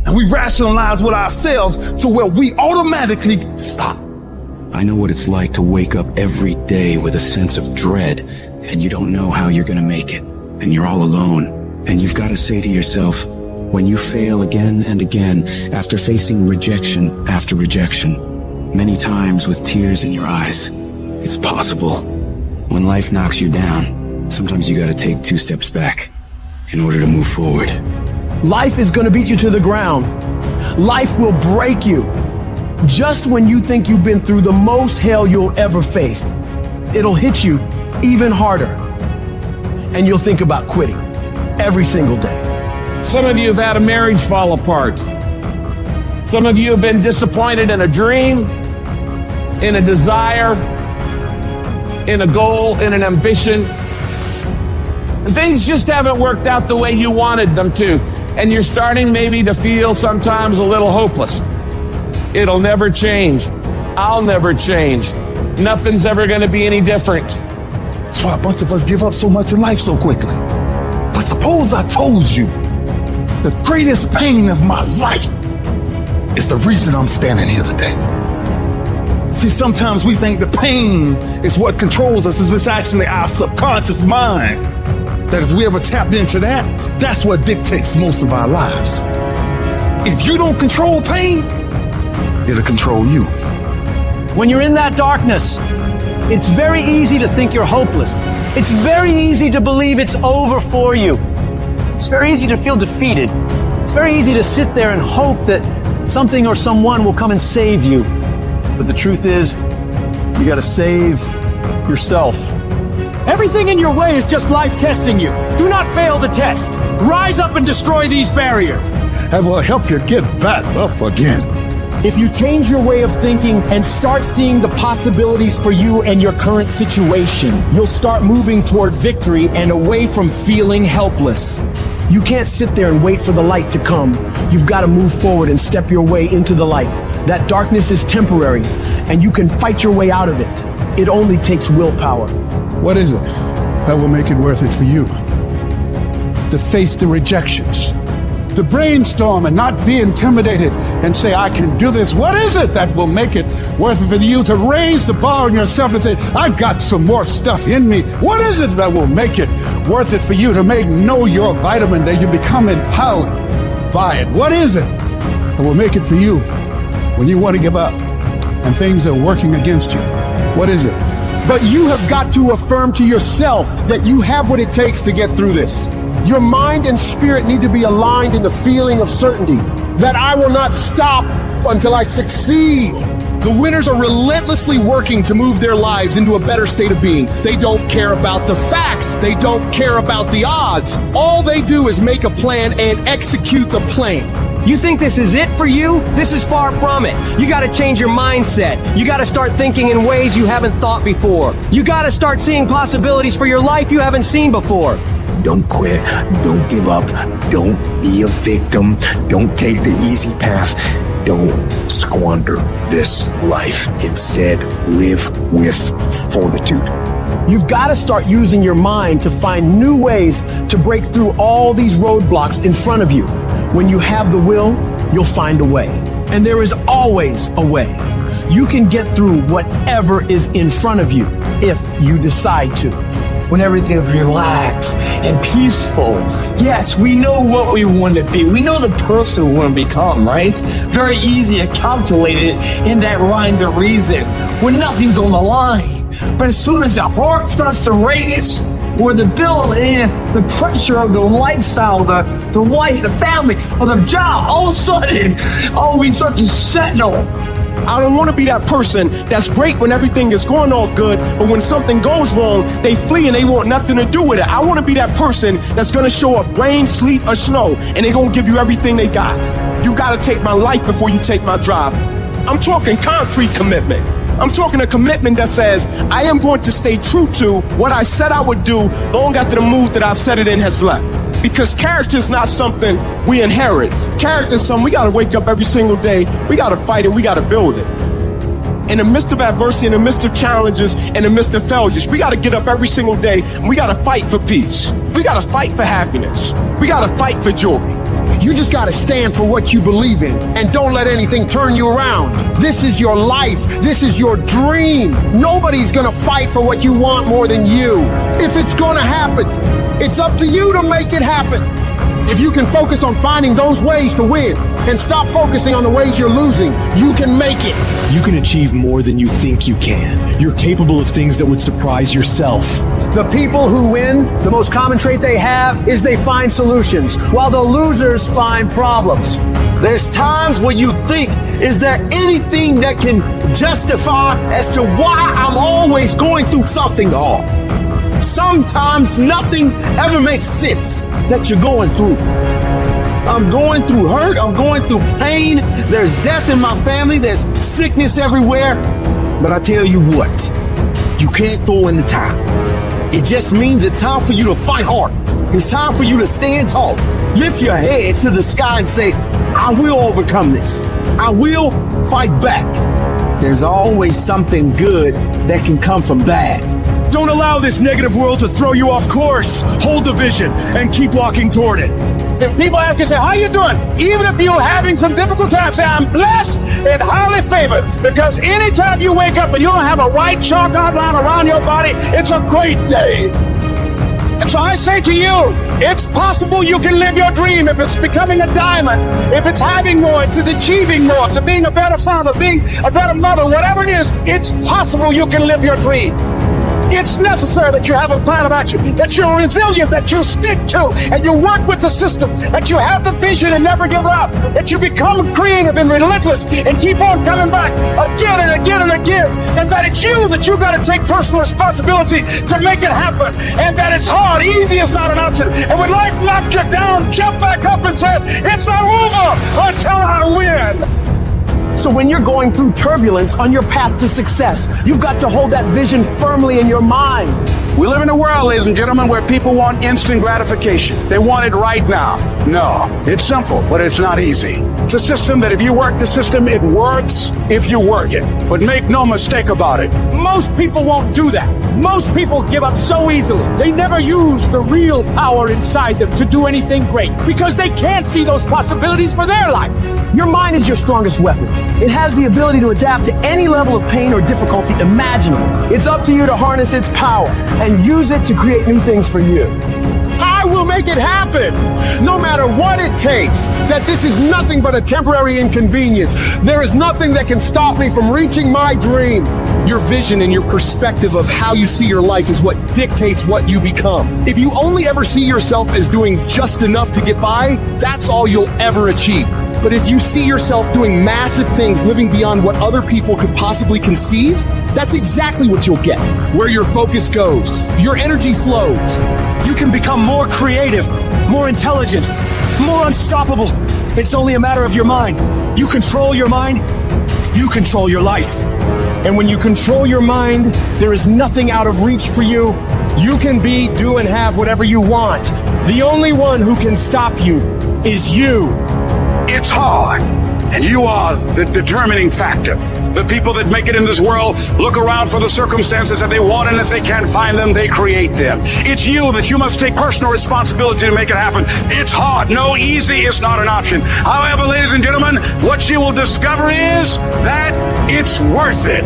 And we rationalize with ourselves to where we automatically stop. I know what it's like to wake up every day with a sense of dread, and you don't know how you're gonna make it, and you're all alone. And you've got to say to yourself, when you fail again and again, after facing rejection after rejection, many times with tears in your eyes, it's possible. When life knocks you down, sometimes you gotta take 2 steps back in order to move forward. Life is gonna beat you to the ground. Life will break you. Just when you think you've been through the most hell you'll ever face, it'll hit you even harder. And you'll think about quitting every single day. Some of you have had a marriage fall apart. Some of you have been disappointed in a dream, in a desire, in a goal, in an ambition. And things just haven't worked out the way you wanted them to. And you're starting maybe to feel sometimes a little hopeless. It'll never change. I'll never change. Nothing's ever going to be any different. That's why a bunch of us give up so much in life so quickly. But suppose I told you the greatest pain of my life is the reason I'm standing here today. See, sometimes we think the pain is what controls us. It's actually our subconscious mind that if we ever tapped into that, that's what dictates most of our lives. If you don't control pain, it'll control you. When you're in that darkness, it's very easy to think you're hopeless. It's very easy to believe it's over for you. It's very easy to feel defeated. It's very easy to sit there and hope that something or someone will come and save you. But the truth is, you gotta save yourself. Everything in your way is just life testing you. Do not fail the test. Rise up and destroy these barriers. And will help you get back up again. If you change your way of thinking and start seeing the possibilities for you and your current situation, you'll start moving toward victory and away from feeling helpless. You can't sit there and wait for the light to come. You've got to move forward and step your way into the light. That darkness is temporary, and you can fight your way out of it. It only takes willpower. What is it that will make it worth it for you? To face the rejections, to brainstorm and not be intimidated and say, I can do this. What is it that will make it worth it for you to raise the bar on yourself and say, I've got some more stuff in me? What is it that will make it worth it for you to know your vitamin, that you become empowered by it? What is it that will make it for you when you want to give up and things are working against you? What is it? But you have got to affirm to yourself that you have what it takes to get through this. Your mind and spirit need to be aligned in the feeling of certainty that I will not stop until I succeed. The winners are relentlessly working to move their lives into a better state of being. They don't care about the facts. They don't care about the odds. All they do is make a plan and execute the plan. You think this is it for you? This is far from it. You gotta change your mindset. You gotta start thinking in ways you haven't thought before. You gotta start seeing possibilities for your life you haven't seen before. Don't quit. Don't give up. Don't be a victim. Don't take the easy path. Don't squander this life. Instead, live with fortitude. You've got to start using your mind to find new ways to break through all these roadblocks in front of you. When you have the will, you'll find a way. And there is always a way. You can get through whatever is in front of you if you decide to. When everything is relaxed and peaceful. Yes, we know what we want to be. We know the person we want to become, right? Very easy to calculate it in that rhyme to reason when nothing's on the line. But as soon as the heart starts to race, or the bill and the pressure of the lifestyle, the wife, the family, or the job, all of a sudden, we start to settle. I don't want to be that person that's great when everything is going all good, but when something goes wrong, they flee and they want nothing to do with it. I want to be that person that's going to show up rain, sleet, or snow, and they're going to give you everything they got. You got to take my life before you take my drive. I'm talking concrete commitment. I'm talking a commitment that says, I am going to stay true to what I said I would do long after the mood that I've set it in has left. Because character is not something we inherit. Character is something we got to wake up every single day. We got to fight it. We got to build it. In the midst of adversity, in the midst of challenges, in the midst of failures, we got to get up every single day and we got to fight for peace. We got to fight for happiness. We got to fight for joy. You just gotta stand for what you believe in and don't let anything turn you around. This is your life. This is your dream. Nobody's gonna fight for what you want more than you. If it's gonna happen, it's up to you to make it happen. If you can focus on finding those ways to win and stop focusing on the ways you're losing, you can make it. You can achieve more than you think you can. You're capable of things that would surprise yourself. The people who win, the most common trait they have is they find solutions, while the losers find problems. There's times where you think, is there anything that can justify as to why I'm always going through something hard? Sometimes nothing ever makes sense that you're going through. I'm going through hurt. I'm going through pain. There's death in my family. There's sickness everywhere. But I tell you what, you can't throw in the towel. It just means it's time for you to fight hard. It's time for you to stand tall. Lift your head to the sky and say, I will overcome this. I will fight back. There's always something good that can come from bad. Don't allow this negative world to throw you off course. Hold the vision and keep walking toward it. If people ask you, say, how you doing? Even if you're having some difficult times, say, I'm blessed and highly favored. Because anytime you wake up and you don't have a white chalk outline around your body, it's a great day. And so I say to you, it's possible you can live your dream. If it's becoming a diamond, if it's having more, it's achieving more, it's being a better father, being a better mother, whatever it is, it's possible you can live your dream. It's necessary that you have a plan of action, that you're resilient, that you stick to, and you work with the system, that you have the vision and never give up, that you become creative and relentless and keep on coming back again and again and again, and that it's you that you got to take personal responsibility to make it happen, and that it's hard. Easy is not an option. And when life knocked you down, jump back up and say, it's not over until I win. So when you're going through turbulence on your path to success, you've got to hold that vision firmly in your mind. We live in a world, ladies and gentlemen, where people want instant gratification. They want it right now. No, it's simple, but it's not easy. It's a system that if you work the system, it works if you work it. But make no mistake about it, most people won't do that. Most people give up so easily. They never use the real power inside them to do anything great because they can't see those possibilities for their life. Your mind is your strongest weapon. It has the ability to adapt to any level of pain or difficulty imaginable. It's up to you to harness its power and use it to create new things for you. I will make it happen, no matter what it takes. That this is nothing but a temporary inconvenience. There is nothing that can stop me from reaching my dream. Your vision and your perspective of how you see your life is what dictates what you become. If you only ever see yourself as doing just enough to get by, that's all you'll ever achieve. But if you see yourself doing massive things, living beyond what other people could possibly conceive, that's exactly what you'll get. Where your focus goes, your energy flows. You can become more creative, more intelligent, more unstoppable. It's only a matter of your mind. You control your mind, you control your life. And when you control your mind, there is nothing out of reach for you. You can be, do, and have whatever you want. The only one who can stop you is you. It's hard, and you are the determining factor. The people that make it in this world look around for the circumstances that they want, and if they can't find them, they create them. It's you that you must take personal responsibility to make it happen. It's hard. No, easy is not an option. However, ladies and gentlemen, what you will discover is that it's worth it.